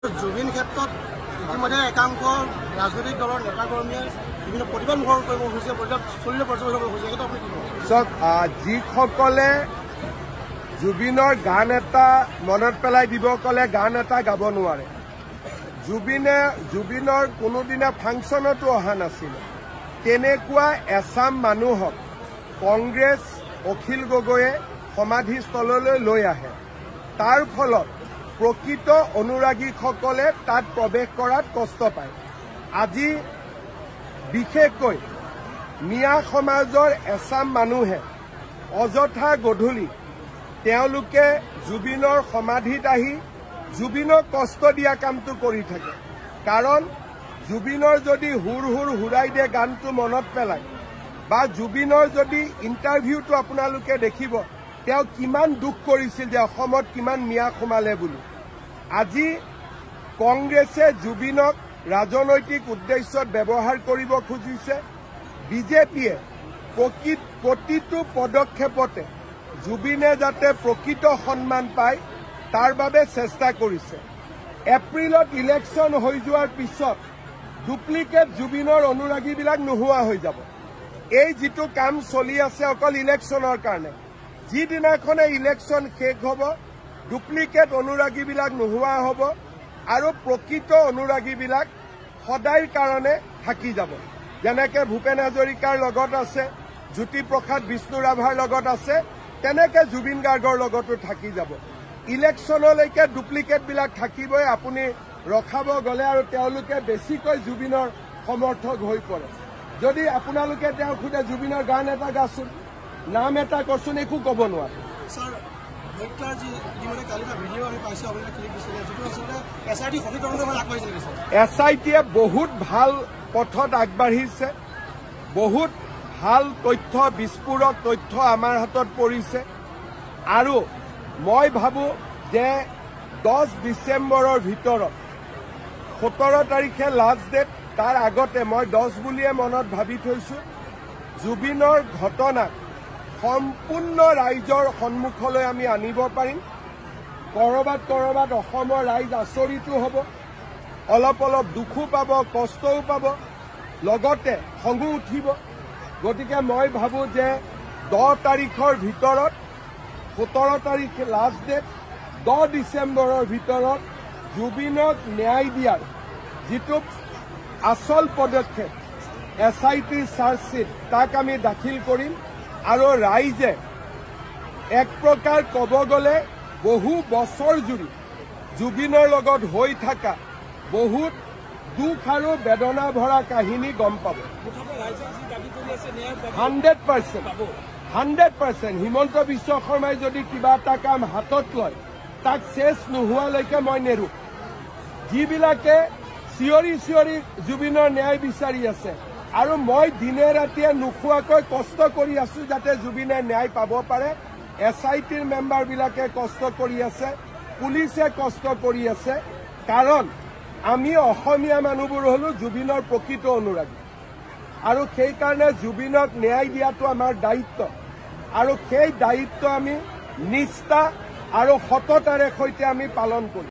জুবিন ক্ষেত্ৰত ইতিমধ্যে একাংশ ৰাজনৈতিক দলৰ নেতাকৰ্মীয়ে বিভিন্ন প্ৰতিবাদ মুখৰ কৰিব খুজিছে, চলিলে পৰ্যবেক্ষণ কৰিব খুজিছে। এইটো আপুনি কি ক'ব? চাওক, যিসকলে জুবিনৰ গান এটা মনত পেলাই দিব ক'লে গান এটা গাব নোৱাৰে। জুবিনৰ কোনোদিনা ফাংচনতো অহা নাছিল। তেনেকুৱা এচাম মানুহক কংগ্ৰেছ অখিল গগৈয়ে সমাধিস্থললৈ লৈ আহে। তাৰ ফলত প্ৰকৃত অনুৰাগীসকলে তাত প্ৰৱেশ কৰাত কষ্ট পায়। আজি বিশেষকৈ মিয়া সমাজৰ এচাম মানুহে অযথা গধূলি তেওঁলোকে জুবিনৰ সমাধিত আহি জুবিনক কষ্ট দিয়া কামটো কৰি থাকে। কাৰণ জুবিনৰ যদি হুৰ হুৰ হুৰাই দিয়ে গানটো মনত পেলায়, বা জুবিনৰ যদি ইণ্টাৰভিউটো আপোনালোকে দেখিব তেওঁ কিমান দুখ কৰিছিল যে অসমত কিমান মিয়া সোমালে বুলি। আজি কংগ্ৰেছে জুবিনক ৰাজনৈতিক উদ্দেশ্যত ব্যৱহাৰ কৰিব খুজিছে। বিজেপিয়ে প্ৰতিটো পদক্ষেপতে জুবিনে যাতে প্ৰকৃত সন্মান পায় তাৰ বাবে চেষ্টা কৰিছে। এপ্ৰিলত ইলেকশ্যন হৈ যোৱাৰ পিছত ডুপ্লিকেট জুবিনৰ অনুৰাগীবিলাক নোহোৱা হৈ যাব। এই যিটো কাম চলি আছে অকল ইলেকশ্যনৰ কাৰণে, যিদিনাখনে ইলেকশ্যন শেষ হ'ব ডুপ্লিকেট অনুৰাগীবিলাক নোহোৱা হ'ব আৰু প্ৰকৃত অনুৰাগীবিলাক সদায়ৰ কাৰণে থাকি যাব। যেনেকৈ ভূপেন হাজৰিকাৰ লগত আছে, জ্যোতিপ্ৰসাদ বিষ্ণু ৰাভাৰ লগত আছে, তেনেকৈ জুবিন গাৰ্গৰ লগতো থাকি যাব। ইলেকশ্যনলৈকে ডুপ্লিকেটবিলাক থাকিবই। আপুনি ৰখাব গ'লে আৰু তেওঁলোকে বেছিকৈ জুবিনৰ সমৰ্থক হৈ পৰে। যদি আপোনালোকে তেওঁ সোধে জুবিনৰ গান এটা গাচোন, নাম এটা কচোন, একো ক'ব নোৱাৰে। ছাৰ, হত্যাৰ যি ইতিমধ্যে কালি এটা ভিডিঅ' আমি পাইছোঁ, আপুনি ক্লিপ দিছিলে, যিটো আচলতে SIT সঠিক ধৰণে আগবাঢ়িছে নেকি? SITয়ে বহুত ভাল পথত আগবাঢ়িছে। বহুত ভাল তথ্য, বিস্ফোৰক তথ্য আমাৰ হাতত পৰিছে। আৰু মই ভাবোঁ যে 10 ডিচেম্বৰৰ ভিতৰত 17 তাৰিখে লাষ্ট ডেট, তাৰ আগতে মই 10 বুলিয়ে মনত ভাবি থৈছোঁ। জুবিনৰ ঘটনাক সম্পূৰ্ণ ৰাইজৰ সন্মুখলৈ আমি আনিব পাৰিম। ক'ৰবাত অসমৰ ৰাইজ আচৰিতো হ'ব, অলপ দুখো পাব, কষ্টও পাব, লগতে খঙো উঠিব। গতিকে মই ভাবোঁ যে 10 তাৰিখৰ ভিতৰত, 17 তাৰিখ লাষ্ট ডেট, 10 ডিচেম্বৰৰ ভিতৰত জুবিনক ন্যায় দিয়াৰ যিটো আচল পদক্ষেপ SIT চাৰ্জশ্বীট তাক আমি দাখিল কৰিম। আৰু ৰাইজে এক প্ৰকাৰ ক'ব গ'লে বহু বছৰ জুৰি জুবিনৰ লগত হৈ থকা বহুত দুখ আৰু বেদনা ভৰা কাহিনী গম পাব। 100%। হিমন্ত বিশ্ব শৰ্মাই যদি কিবা এটা কাম হাতত লয় তাক চেচ নোহোৱালৈকে মই নেৰো। যিবিলাকে চিঞৰি জুবিনৰ ন্যায় বিচাৰি আছে, আৰু মই দিনে ৰাতিয়ে নোখোৱাকৈ কষ্ট কৰি আছোঁ যাতে জুবিনে ন্যায় পাব পাৰে। SITৰ মেম্বাৰবিলাকে কষ্ট কৰি আছে, পুলিচে কষ্ট কৰি আছে। কাৰণ আমি অসমীয়া মানুহবোৰ হ'লোঁ জুবিনৰ প্ৰকৃত অনুৰাগী, আৰু সেইকাৰণে জুবিনক ন্যায় দিয়াটো আমাৰ দায়িত্ব। আৰু সেই দায়িত্ব আমি নিষ্ঠা আৰু সততাৰে সৈতে আমি পালন কৰিম।